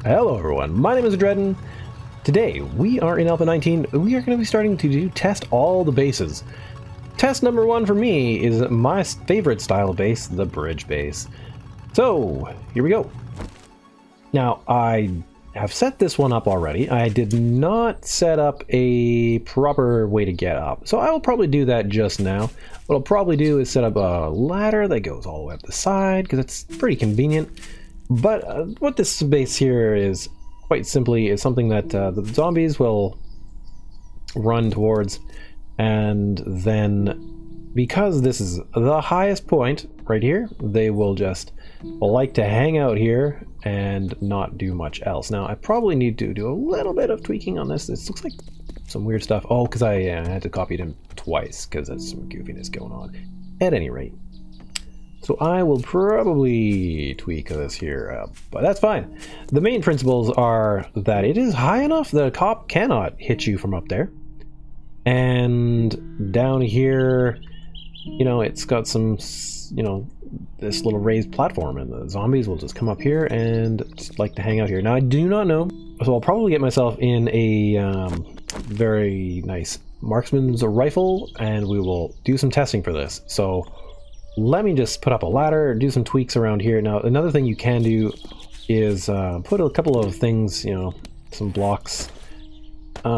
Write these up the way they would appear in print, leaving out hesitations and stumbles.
Hello everyone, my name is Adreden. Today we are in Alpha 19. We are going to be starting to test all the bases. Test number one for me is my favorite style of base, the bridge base. So here we go. Now I have set this one up already. I did not set up a proper way to get up, so I will probably do that just now. What I'll probably do is set up a ladder that goes all the way up the side because it's pretty convenient. But what this base here is, quite simply, is something that the zombies will run towards, and then because this is the highest point right here, they will just like to hang out here and not do much else. Now I probably need to do a little bit of tweaking on this. This looks like some weird stuff. Oh, because I had to copy them twice because there's some goofiness going on. At any rate, so I will probably tweak this here, but that's fine. The main principles are that it is high enough that a cop cannot hit you from up there. And down here, you know, it's got some, you know, this little raised platform, and the zombies will just come up here and just like to hang out here. Now I do not know, so I'll probably get myself in a very nice marksman's rifle, and we will do some testing for this. So let me just put up a ladder, do some tweaks around here. Now, another thing you can do is put a couple of things, you know, some blocks.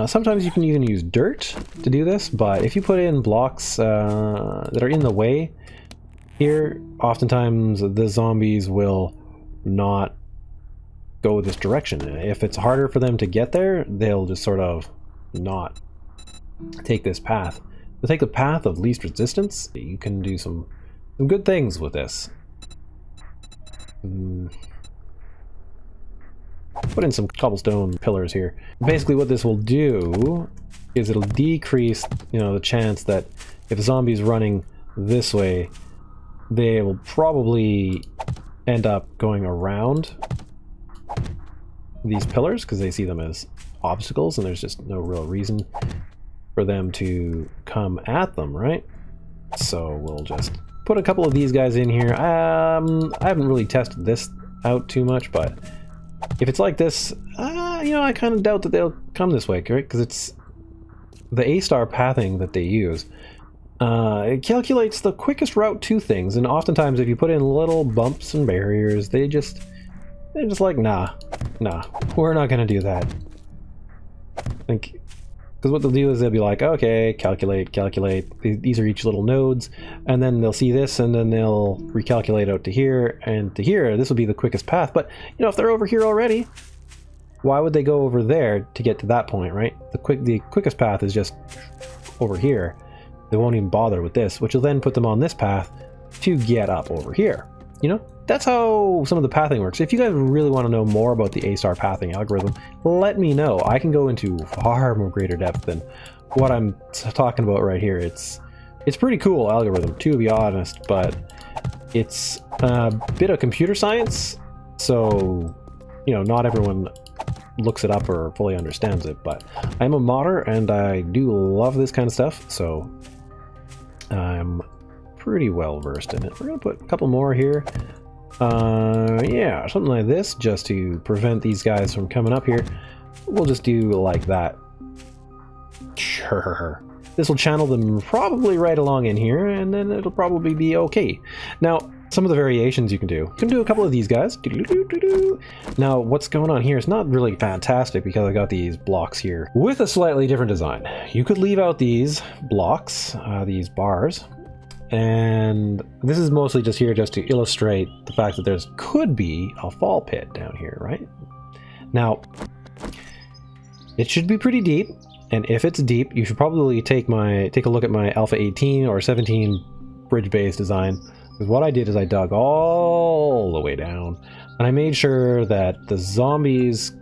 Sometimes you can even use dirt to do this, but if you put in blocks that are in the way here, oftentimes the zombies will not go this direction. If it's harder for them to get there, they'll just sort of not take this path. To take the path of least resistance, you can do some good things with this. Put in some cobblestone pillars here. Basically what this will do is it'll decrease, you know, the chance that if a zombie's running this way, they will probably end up going around these pillars because they see them as obstacles and there's just no real reason for them to come at them, right? So we'll just put a couple of these guys in here. I haven't really tested this out too much, but if it's like this, you know, I kind of doubt that they'll come this way, right? Because it's the A-star pathing that they use. It calculates the quickest route to things, and oftentimes if you put in little bumps and barriers, they're just like, nah, we're not gonna do that. Because what they'll do is they'll be like, okay, calculate. These are each little nodes, and then they'll see this, and then they'll recalculate out to here, and to here. This will be the quickest path. But you know, if they're over here already, why would they go over there to get to that point, right? The quickest path is just over here. They won't even bother with this, which will then put them on this path to get up over here. You know, that's how some of the pathing works. If you guys really want to know more about the A-star pathing algorithm, let me know. I can go into far more greater depth than what I'm talking about right here. It's pretty cool algorithm, to be honest, but it's a bit of computer science, so, you know, not everyone looks it up or fully understands it, but I'm a modder and I do love this kind of stuff, so I'm pretty well versed in it. We're gonna put a couple more here. Yeah, something like this, just to prevent these guys from coming up here. We'll just do like that. Sure. This will channel them probably right along in here, and then it'll probably be okay. Now, some of the variations you can do. You can do a couple of these guys. Now, what's going on here is not really fantastic because I got these blocks here with a slightly different design. You could leave out these blocks, these bars, and this is mostly just here just to illustrate the fact that there's could be a fall pit down here, right? Now, it should be pretty deep, and if it's deep, you should probably take a look at my Alpha 18 or 17 bridge base design. Because what I did is I dug all the way down, and I made sure that the zombies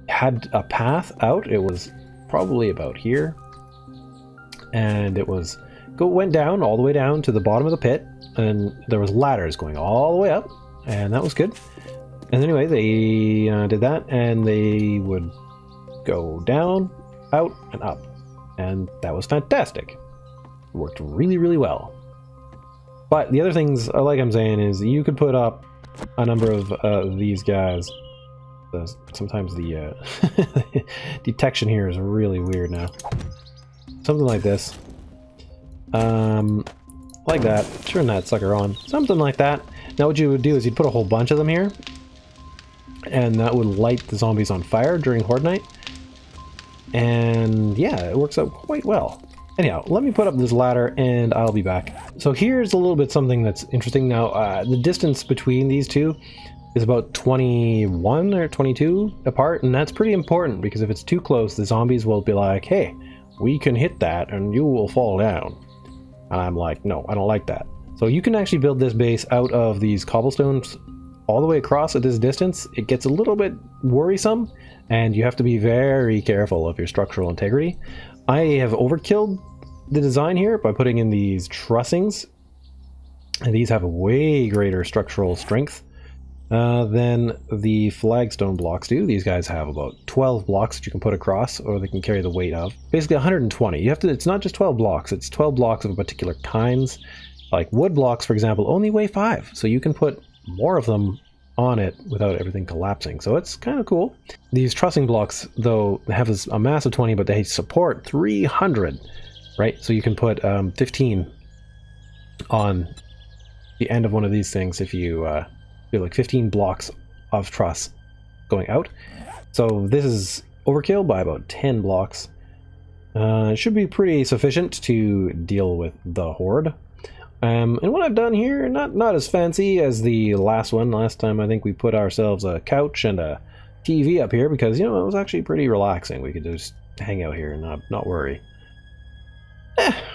had a path out. It was probably about here, and it went down all the way down to the bottom of the pit, and there was ladders going all the way up, and that was good. And anyway, they did that, and they would go down, out, and up, and that was fantastic. It worked really, really well. But the other things, like I'm saying, is you could put up a number of these guys Sometimes the detection here is really weird now. Something like this. Like that. Turn that sucker on. Something like that. Now what you would do is you'd put a whole bunch of them here, and that would light the zombies on fire during Horde night. And yeah, it works out quite well. Anyhow, let me put up this ladder and I'll be back. So here's a little bit something that's interesting. Now, the distance between these two is about 21 or 22 apart, and that's pretty important because if it's too close, the zombies will be like, hey, we can hit that and you will fall down. And I'm like, no, I don't like that. So you can actually build this base out of these cobblestones all the way across at this distance. It gets a little bit worrisome, and you have to be very careful of your structural integrity. I have overkilled the design here by putting in these trussings, and these have a way greater structural strength than the flagstone blocks do. These guys have about 12 blocks that you can put across, or they can carry the weight of. Basically 120. You have to. It's not just 12 blocks, it's 12 blocks of particular kinds. Like wood blocks, for example, only weigh 5, so you can put more of them on it without everything collapsing. So it's kind of cool. These trussing blocks, though, have a mass of 20, but they support 300, right? So you can put 15 on the end of one of these things if you do like 15 blocks of truss going out. So this is overkill by about 10 blocks. It should be pretty sufficient to deal with the Horde. And what I've done here, not as fancy as the last one. Last time I think we put ourselves a couch and a TV up here because, you know, it was actually pretty relaxing. We could just hang out here and not worry.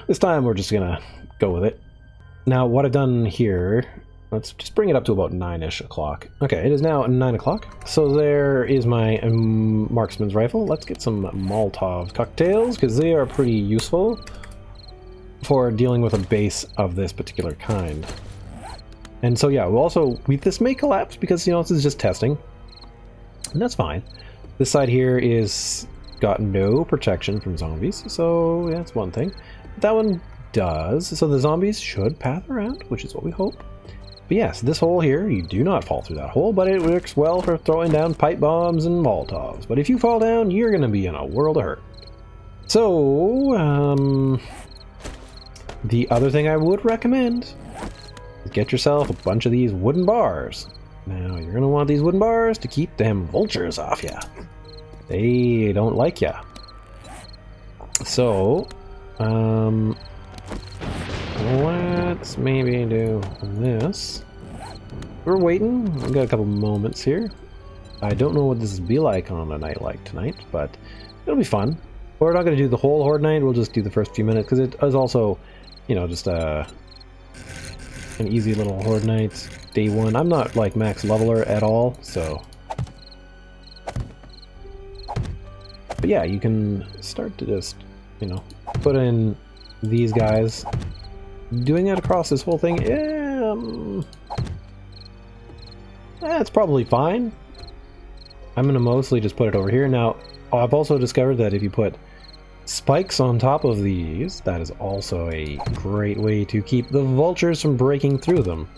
This time we're just gonna go with it. Now what I've done here, let's just bring it up to about 9-ish o'clock. Okay, it is now 9 o'clock. So there is my marksman's rifle. Let's get some Molotov cocktails because they are pretty useful for dealing with a base of this particular kind. And so yeah, this may collapse because, you know, this is just testing, and that's fine. This side here is got no protection from zombies, so yeah, that's one thing. That one does, so the zombies should path around, which is what we hope. But yes, this hole here, you do not fall through that hole, but it works well for throwing down pipe bombs and Molotovs. But if you fall down, you're gonna be in a world of hurt. So, the other thing I would recommend is get yourself a bunch of these wooden bars. Now, you're going to want these wooden bars to keep them vultures off ya. They don't like ya. So, let's maybe do this. We're waiting. We've got a couple moments here. I don't know what this will be like on a night like tonight, but it'll be fun. We're not going to do the whole Horde night. We'll just do the first few minutes because it is also, you know, just an easy little Horde night, day one. I'm not like max leveler at all, so. But yeah, you can start to just, you know, put in these guys. Doing that across this whole thing, it's probably fine. I'm gonna mostly just put it over here. Now, I've also discovered that if you put spikes on top of these, that is also a great way to keep the vultures from breaking through them,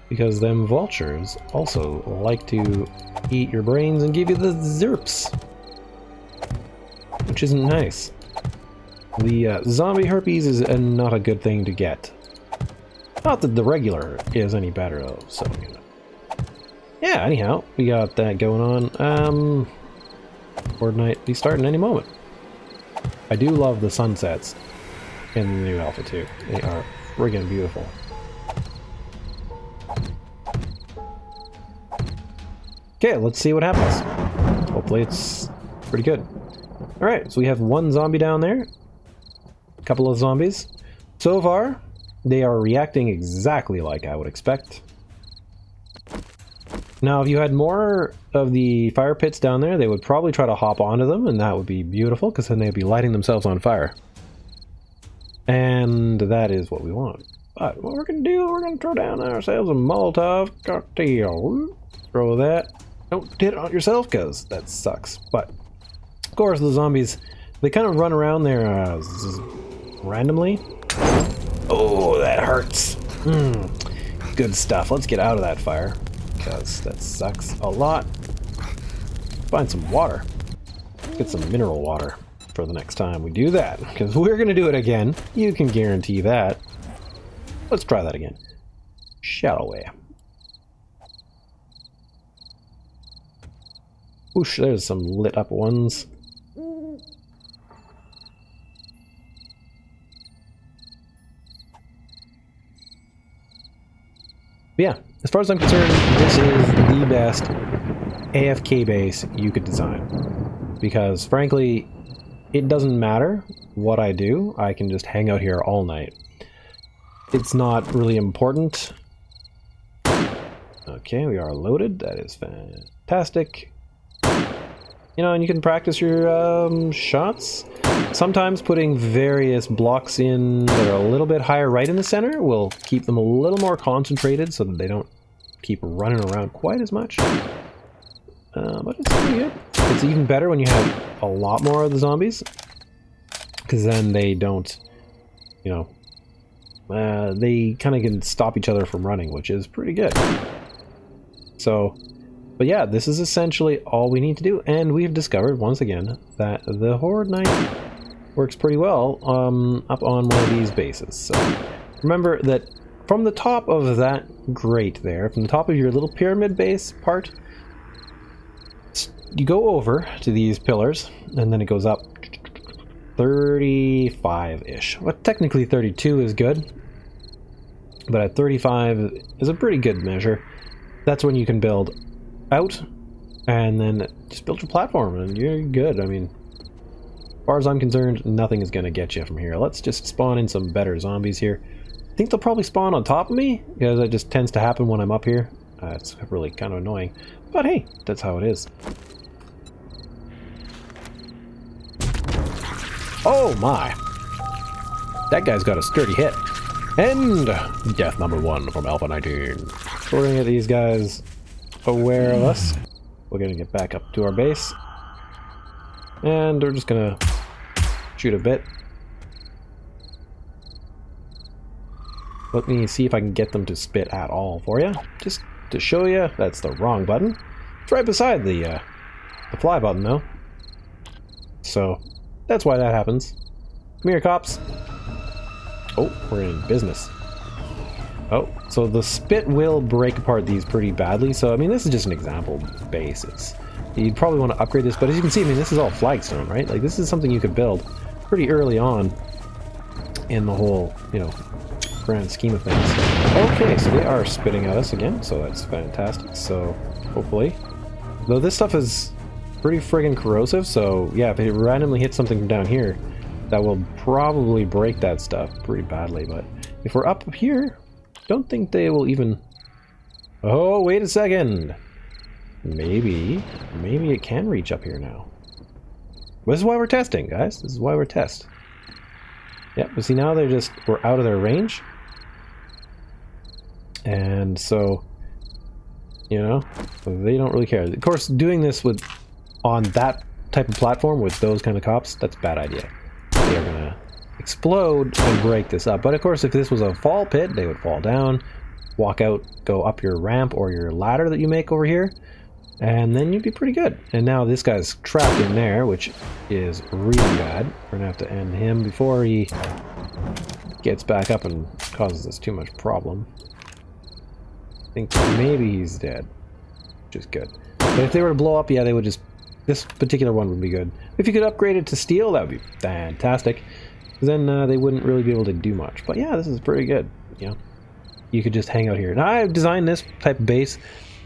because them vultures also like to eat your brains and give you the zerps, which isn't nice. The zombie herpes is not a good thing to get. Not that the regular is any better though, so, you know. Yeah, anyhow, we got that going on. Horde night be starting any moment. I do love the sunsets in the new alpha too. They are friggin' beautiful. Okay, let's see what happens. Hopefully it's pretty good. Alright, so we have one zombie down there. A couple of zombies. So far, they are reacting exactly like I would expect. Now, if you had more of the fire pits down there, they would probably try to hop onto them, and that would be beautiful, because then they'd be lighting themselves on fire. And that is what we want. But what we're going to do, we're going to throw down ourselves a Molotov cocktail. Throw that. Don't hit it on yourself, because that sucks. But, of course, the zombies, they kind of run around there randomly. Oh, that hurts. Good stuff. Let's get out of that fire, because that sucks a lot. find some water. Get some mineral water for the next time we do that, because we're going to do it again. You can guarantee that. Let's try that again. Shallow way. Whoosh, there's some lit up ones. But yeah, as far as I'm concerned, this is the best AFK base you could design. Because frankly, it doesn't matter what I do, I can just hang out here all night. It's not really important. Okay, we are loaded. That is fantastic. You know, and you can practice your shots. Sometimes putting various blocks in that are a little bit higher right in the center will keep them a little more concentrated so that they don't keep running around quite as much. But it's pretty good. It's even better when you have a lot more of the zombies, because then they don't, you know, they kind of can stop each other from running, which is pretty good. So, but yeah, this is essentially all we need to do, and we've discovered once again that the Horde Knight works pretty well up on one of these bases. So remember that from the top of that grate there, from the top of your little pyramid base part, you go over to these pillars, and then it goes up 35-ish. Well, technically 32 is good, but at 35 is a pretty good measure. That's when you can build out, and then just build your platform, and you're good. I mean, as far as I'm concerned, nothing is going to get you from here. Let's just spawn in some better zombies here. I think they'll probably spawn on top of me, because that just tends to happen when I'm up here. It's really kind of annoying, but hey, that's how it is. Oh my! That guy's got a sturdy hit. And death number 1 from Alpha 19. So we're gonna get these guys aware of us. We're gonna get back up to our base. And we're just gonna shoot a bit. Let me see if I can get them to spit at all for you. Just to show you, that's the wrong button. It's right beside the fly button though. So that's why that happens. Come here, cops. Oh, we're in business. Oh, so the spit will break apart these pretty badly. So, I mean, this is just an example base. You'd probably want to upgrade this, but as you can see, I mean, this is all flagstone, right? Like, this is something you could build pretty early on in the whole, you know, grand scheme of things. Okay, so they are spitting at us again, so that's fantastic. So, hopefully. Though this stuff is pretty friggin' corrosive, so yeah, if it randomly hits something from down here, that will probably break that stuff pretty badly. But if we're up here, don't think they will even... Oh, wait a second! Maybe it can reach up here now. This is why we're testing, guys. This is why we're test. Yeah, but see, now we're out of their range. And so, you know, they don't really care. Of course, doing this on that type of platform with those kind of cops, that's a bad idea. They are gonna explode and break this up. But of course, if this was a fall pit, they would fall down, walk out, go up your ramp or your ladder that you make over here, and then you'd be pretty good. And now this guy's trapped in there, which is really bad. We're gonna have to end him before he gets back up and causes us too much problem. I think maybe he's dead, which is good. But if they were to blow up, yeah, they would just... This particular one would be good. If you could upgrade it to steel, that would be fantastic. Then they wouldn't really be able to do much. But yeah, this is pretty good. You know, you could just hang out here. Now, I designed this type of base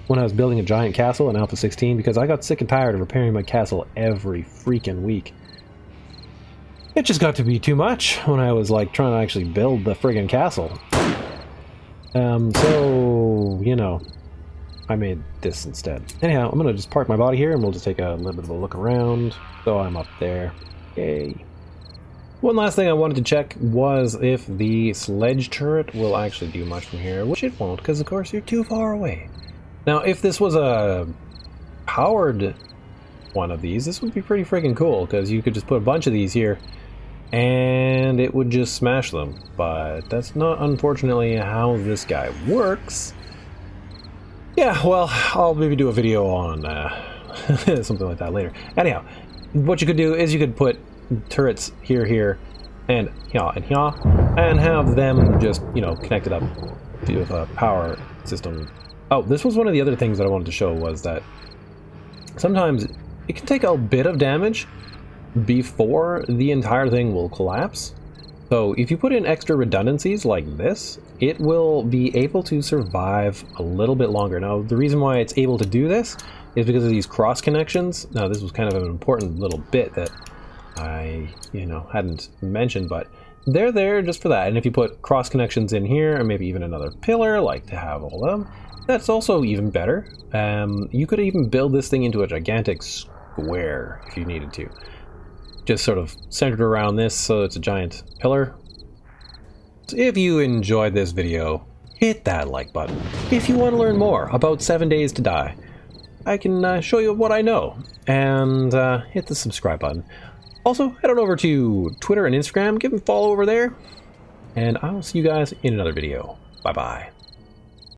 when I was building a giant castle in Alpha 16 because I got sick and tired of repairing my castle every freaking week. It just got to be too much when I was like trying to actually build the friggin' castle. So, you know, I made this instead. Anyhow, I'm gonna just park my body here and we'll just take a little bit of a look around. So I'm up there. Yay. One last thing I wanted to check was if the sledge turret will actually do much from here, which it won't, because of course you're too far away. Now, if this was a powered one of these, this would be pretty freaking cool, because you could just put a bunch of these here and it would just smash them. But that's not, unfortunately, how this guy works. Yeah, well, I'll maybe do a video on something like that later. Anyhow, what you could do is you could put turrets here, and here, and have them just, you know, connected up to a power system. Oh, this was one of the other things that I wanted to show, was that sometimes it can take a bit of damage before the entire thing will collapse. So if you put in extra redundancies like this, it will be able to survive a little bit longer. Now, the reason why it's able to do this is because of these cross connections. Now, this was kind of an important little bit that I, you know, hadn't mentioned, but they're there just for that. And if you put cross connections in here, or maybe even another pillar, like to have all of them, that's also even better. You could even build this thing into a gigantic square if you needed to. Just sort of centered around this, so it's a giant pillar. So if you enjoyed this video, hit that like button. If you want to learn more about 7 Days to Die, I can show you what I know, and hit the subscribe button. Also, head on over to Twitter and Instagram, give them a follow over there, and I will see you guys in another video. Bye-bye.